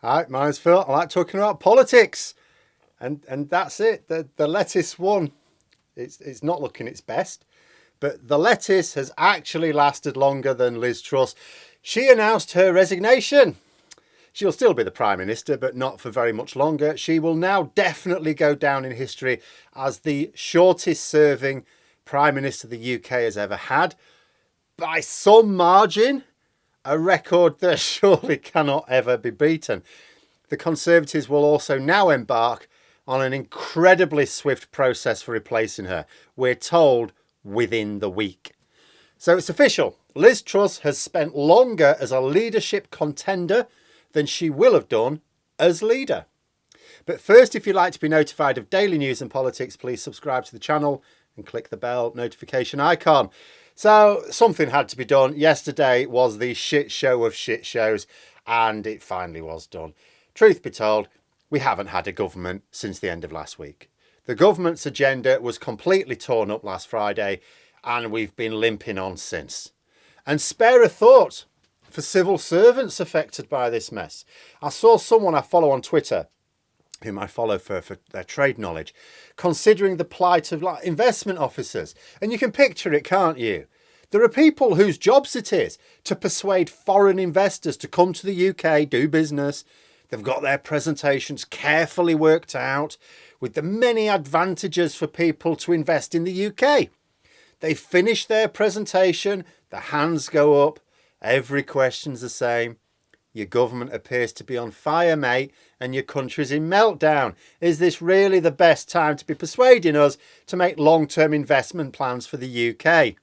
Hi, my name's Phil. I like talking about politics, and that's it. The lettuce one. It's not looking its best, but the lettuce has actually lasted longer than Liz Truss. She announced her resignation. She'll still be the Prime Minister, but not for very much longer. She will now definitely go down in history as the shortest serving Prime Minister the UK has ever had, by some margin, a record that surely cannot ever be beaten. The Conservatives will also now embark on an incredibly swift process for replacing her. We're told within the week. So it's official. Liz Truss has spent longer as a leadership contender than she will have done as leader. But first, if you'd like to be notified of daily news and politics, please subscribe to the channel and click the bell notification icon. So something had to be done. Yesterday was the shit show of shit shows, and it finally was done. Truth be told, we haven't had a government since the end of last week. The government's agenda was completely torn up last Friday, and we've been limping on since. And spare a thought for civil servants affected by this mess. I saw someone I follow on Twitter, whom I follow for their trade knowledge, considering the plight of investment officers. And you can picture it, can't you? There are people whose jobs it is to persuade foreign investors to come to the UK, do business. They've got their presentations carefully worked out with the many advantages for people to invest in the UK. They finish their presentation, the hands go up, every question's the same. Your government appears to be on fire, mate, and your country's in meltdown. Is this really the best time to be persuading us to make long-term investment plans for the UK?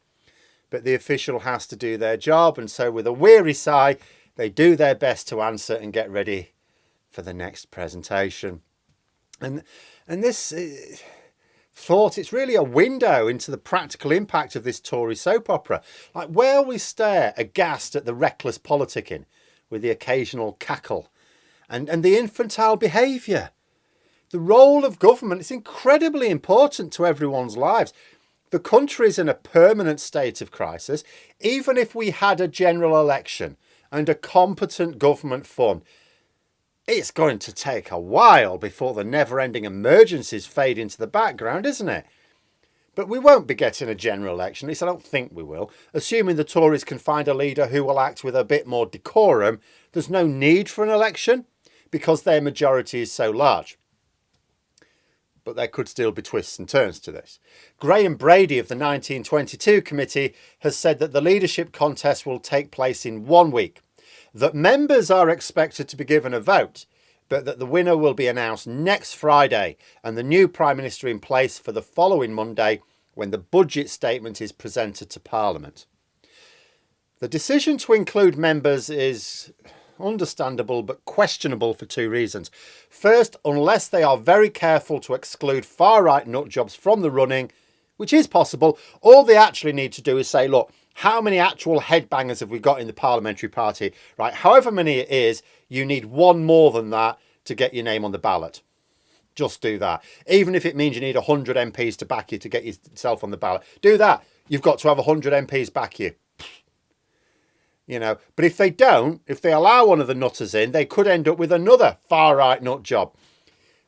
But the official has to do their job, and so with a weary sigh, they do their best to answer and get ready for the next presentation. And this thought, it's really a window into the practical impact of this Tory soap opera. Like, where we stare aghast at the reckless politicking with the occasional cackle and the infantile behaviour. The role of government is incredibly important to everyone's lives. The country is in a permanent state of crisis. Even if we had a general election and a competent government formed, it's going to take a while before the never-ending emergencies fade into the background, isn't it? But we won't be getting a general election, at least I don't think we will. Assuming the Tories can find a leader who will act with a bit more decorum, there's no need for an election because their majority is so large. But there could still be twists and turns to this. Graham Brady of the 1922 committee has said that the leadership contest will take place in 1 week, that members are expected to be given a vote, but that the winner will be announced next Friday and the new Prime Minister in place for the following Monday when the budget statement is presented to Parliament. The decision to include members is understandable but questionable for two reasons. First, unless they are very careful to exclude far-right nutjobs from the running, which is possible, all they actually need to do is say, look, how many actual headbangers have we got in the parliamentary party? Right, however many it is, you need one more than that to get your name on the ballot. Just do that. Even if it means you need 100 MPs to back you to get yourself on the ballot. Do that. You've got to have 100 MPs back you. You know, but if they don't, if they allow one of the nutters in, they could end up with another far-right nut job.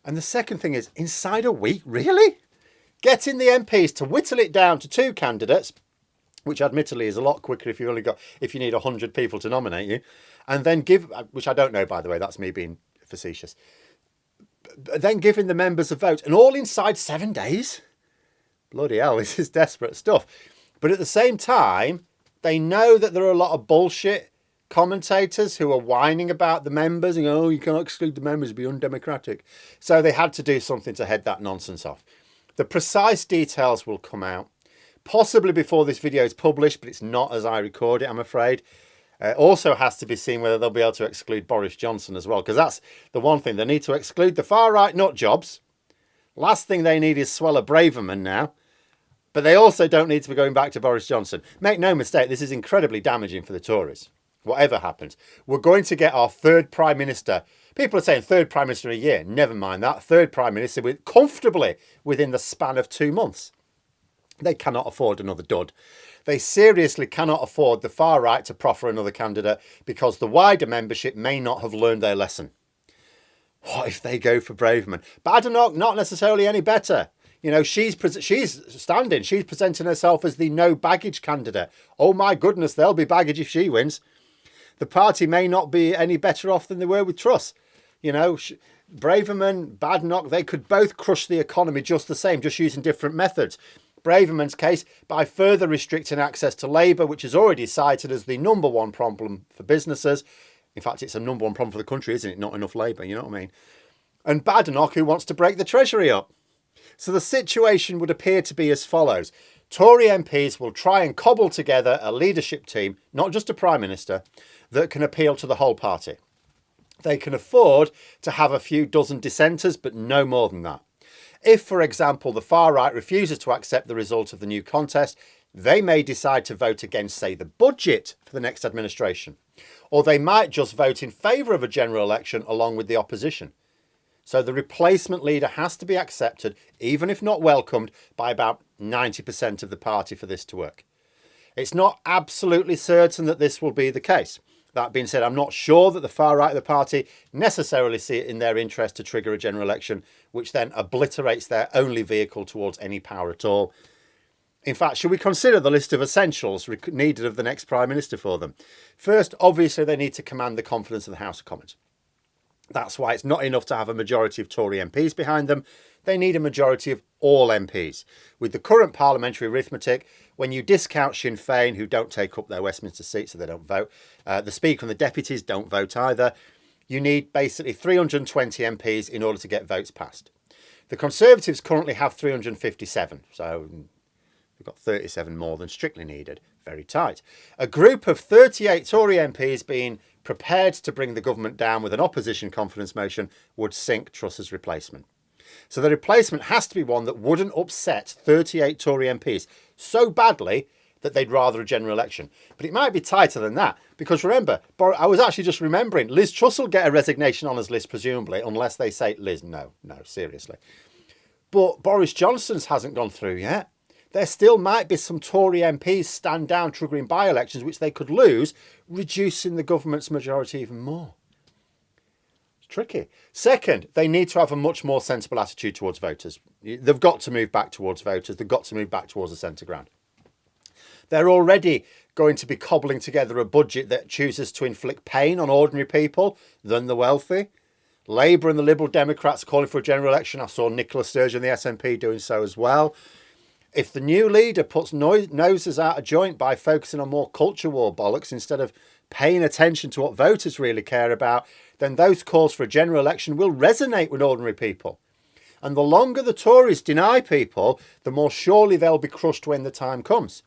And the second thing is, inside a week, really? Getting the MPs to whittle it down to 2 candidates, which admittedly is a lot quicker if you need 100 people to nominate you, and then which I don't know, by the way, that's me being facetious, then giving the members a vote, and all inside 7 days. Bloody hell, this is desperate stuff. But at the same time, they know that there are a lot of bullshit commentators who are whining about the members and go, oh, you can't exclude the members, it'd be undemocratic. So they had to do something to head that nonsense off. The precise details will come out possibly before this video is published, but it's not as I record it, I'm afraid. Also has to be seen whether they'll be able to exclude Boris Johnson as well, because that's the one thing. They need to exclude the far-right nut jobs. Last thing they need is Swella Braverman now. But they also don't need to be going back to Boris Johnson. Make no mistake, this is incredibly damaging for the Tories. Whatever happens, we're going to get our third Prime Minister. People are saying third Prime Minister in a year. Never mind that. Third Prime Minister comfortably within the span of 2 months. They cannot afford another dud. They seriously cannot afford the far right to proffer another candidate because the wider membership may not have learned their lesson. What if they go for Braverman? Badenoch, not necessarily any better. You know, she's standing. She's presenting herself as the no baggage candidate. Oh my goodness, there'll be baggage if she wins. The party may not be any better off than they were with Truss. You know, Braverman, Badenoch, they could both crush the economy just the same, just using different methods. Braverman's case, by further restricting access to labour, which is already cited as the number one problem for businesses. In fact, it's a number one problem for the country, isn't it? Not enough labour, you know what I mean? And Badenoch, who wants to break the Treasury up. So the situation would appear to be as follows. Tory MPs will try and cobble together a leadership team, not just a Prime Minister, that can appeal to the whole party. They can afford to have a few dozen dissenters, but no more than that. If, for example, the far right refuses to accept the result of the new contest, they may decide to vote against, say, the budget for the next administration. Or they might just vote in favour of a general election along with the opposition. So the replacement leader has to be accepted, even if not welcomed, by about 90% of the party for this to work. It's not absolutely certain that this will be the case. That being said, I'm not sure that the far right of the party necessarily see it in their interest to trigger a general election, which then obliterates their only vehicle towards any power at all. In fact, should we consider the list of essentials needed of the next Prime Minister for them? First, obviously, they need to command the confidence of the House of Commons. That's why it's not enough to have a majority of Tory MPs behind them. They need a majority of all MPs. With the current parliamentary arithmetic, when you discount Sinn Féin, who don't take up their Westminster seats, so they don't vote, the Speaker and the deputies don't vote either, you need basically 320 MPs in order to get votes passed. The Conservatives currently have 357, so we've got 37 more than strictly needed. Very tight. A group of 38 Tory MPs being prepared to bring the government down with an opposition confidence motion would sink Truss's replacement. So the replacement has to be one that wouldn't upset 38 Tory MPs so badly that they'd rather a general election. But it might be tighter than that, because remember, I was actually just remembering, Liz Truss will get a resignation honours list presumably, unless they say, Liz, no, seriously. But Boris Johnson's hasn't gone through yet. There still might be some Tory MPs stand down triggering by-elections which they could lose, reducing the government's majority even more. It's tricky. Second, they need to have a much more sensible attitude towards voters. They've got to move back towards voters. They've got to move back towards the centre ground. They're already going to be cobbling together a budget that chooses to inflict pain on ordinary people than the wealthy. Labour and the Liberal Democrats are calling for a general election. I saw Nicola Sturgeon, the SNP, doing so as well. If the new leader puts noses out of joint by focusing on more culture war bollocks instead of paying attention to what voters really care about, then those calls for a general election will resonate with ordinary people. And the longer the Tories deny people, the more surely they'll be crushed when the time comes.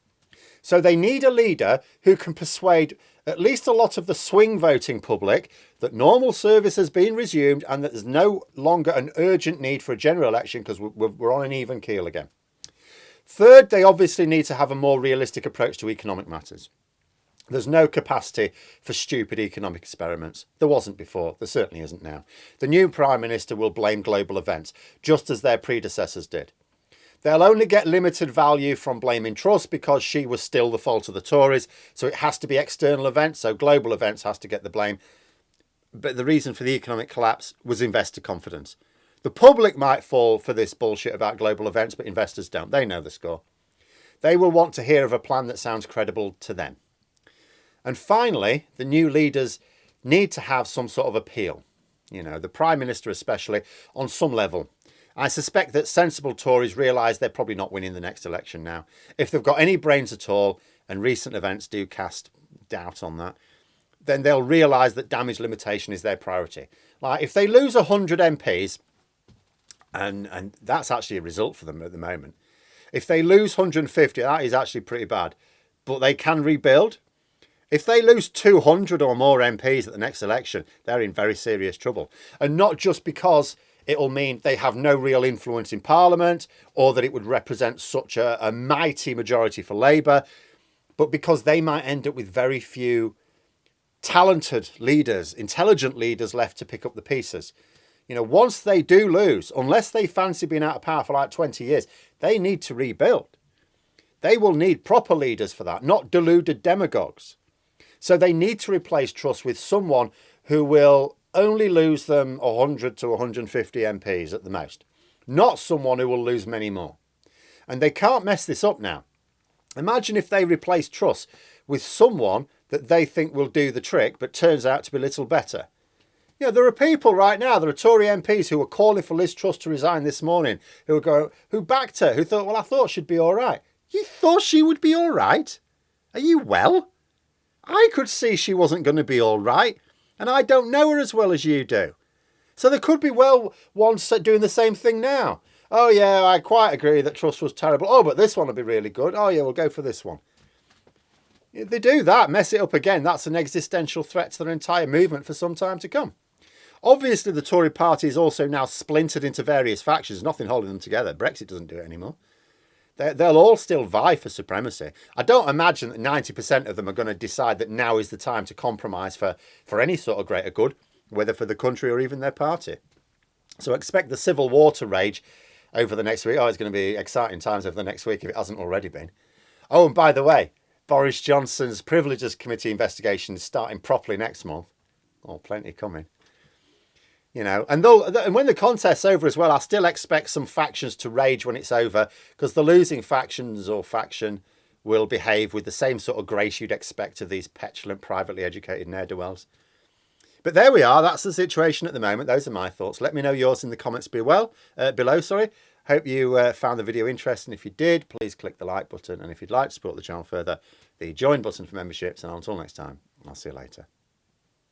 So they need a leader who can persuade at least a lot of the swing voting public that normal service has been resumed and that there's no longer an urgent need for a general election because we're on an even keel again. Third, they obviously need to have a more realistic approach to economic matters. There's no capacity for stupid economic experiments. There wasn't before. There certainly isn't now. The new Prime Minister will blame global events, just as their predecessors did. They'll only get limited value from blaming Truss because she was still the fault of the Tories. So it has to be external events. So global events has to get the blame. But the reason for the economic collapse was investor confidence. The public might fall for this bullshit about global events, but investors don't. They know the score. They will want to hear of a plan that sounds credible to them. And finally, the new leaders need to have some sort of appeal. You know, the Prime Minister especially, on some level. I suspect that sensible Tories realise they're probably not winning the next election now. If they've got any brains at all, and recent events do cast doubt on that, then they'll realise that damage limitation is their priority. Like, if they lose 100 MPs, and that's actually a result for them at the moment. If they lose 150, that is actually pretty bad. But they can rebuild. If they lose 200 or more MPs at the next election, they're in very serious trouble. And not just because it'll mean they have no real influence in Parliament or that it would represent such a mighty majority for Labour, but because they might end up with very few talented leaders, intelligent leaders left to pick up the pieces. You know, once they do lose, unless they fancy being out of power for like 20 years, they need to rebuild. They will need proper leaders for that, not deluded demagogues. So they need to replace Truss with someone who will only lose them 100 to 150 MPs at the most, not someone who will lose many more. And they can't mess this up now. Imagine if they replace Truss with someone that they think will do the trick, but turns out to be a little better. You know, there are people right now, there are Tory MPs who are calling for Liz Truss to resign this morning, who backed her, who thought, well, I thought she'd be all right. You thought she would be all right? Are you well? I could see she wasn't going to be all right, and I don't know her as well as you do. So there could be ones doing the same thing now. Oh yeah, I quite agree that Truss was terrible. Oh, but this one will be really good. Oh yeah, we'll go for this one. If they do that, mess it up again, that's an existential threat to their entire movement for some time to come. Obviously, the Tory party is also now splintered into various factions, nothing holding them together. Brexit doesn't do it anymore. They'll all still vie for supremacy. I don't imagine that 90% of them are going to decide that now is the time to compromise for any sort of greater good, whether for the country or even their party. So expect the civil war to rage over the next week. Oh, it's going to be exciting times over the next week if it hasn't already been. Oh, and by the way, Boris Johnson's Privileges Committee investigation is starting properly next month. Oh, plenty coming. You know, and when the contest's over as well, I still expect some factions to rage when it's over, because the losing factions or faction will behave with the same sort of grace you'd expect of these petulant, privately educated ne'er-do-wells. But there we are. That's the situation at the moment. Those are my thoughts. Let me know yours in the comments below. Hope you found the video interesting. If you did, please click the like button. And if you'd like to support the channel further, the join button for memberships. And until next time, I'll see you later.